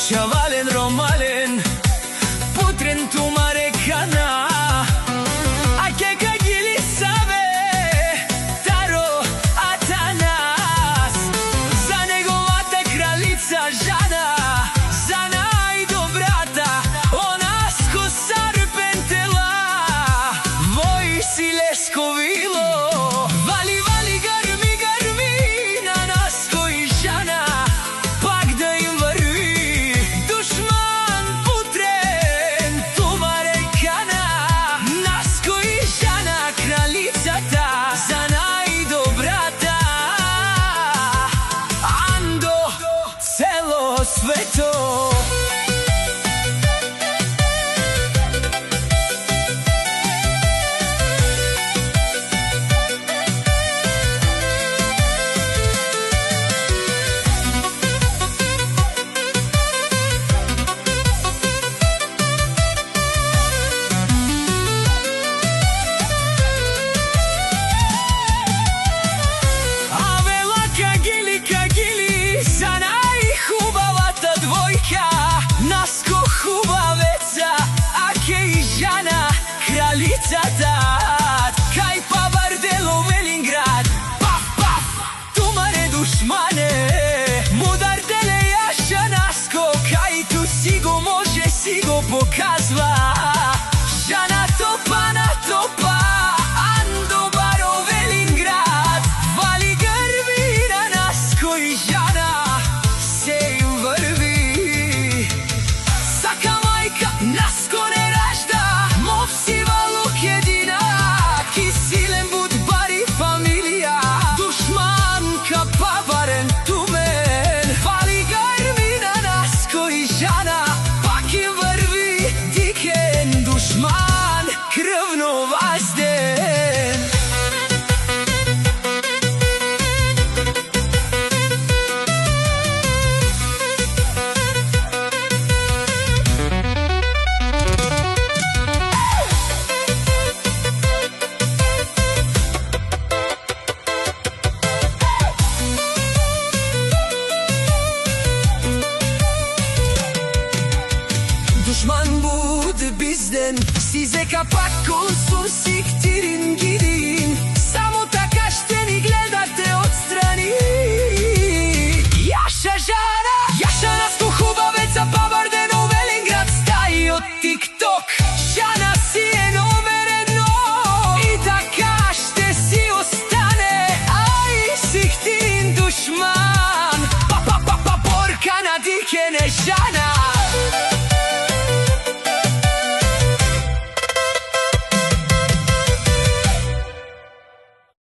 Чавален ромален, путрен тумаре кана, а ке кагили сабе, таро Атанас, за неговата кралица Жана, за најдобрата, она с коса рпентела, војси лесковило, вали, вали, грми, грми, на нас кои Жана, пак да им върви. Душман путрен, тумаре кана, нас кои Жана, кралицата, за најдобрата, андо цело свето. Авела кагили, кагили, за најхубавата двојка, наско хубавеца, а ке и Жана, кралицата, кај Павардело Велинград, паф, паф, тумаре душмане, мудар деле јаша наско, кај ту си го може, си го показва, Жана топа на топа, андо баро Велинград, вали грби на нас кои Жана, се им врви. Сака мајка, наско не ражда, мов си валук единак, и силен буд бари фамилија, душман ка паварен тумен, вали грби на нас кои Жана, пак им врви дикен, душман крвно вазден. Душман буде бизден, си зека пак консул си ктирин гидин, само така ще ни гледате отстрани. Јаша Жана, јаша нас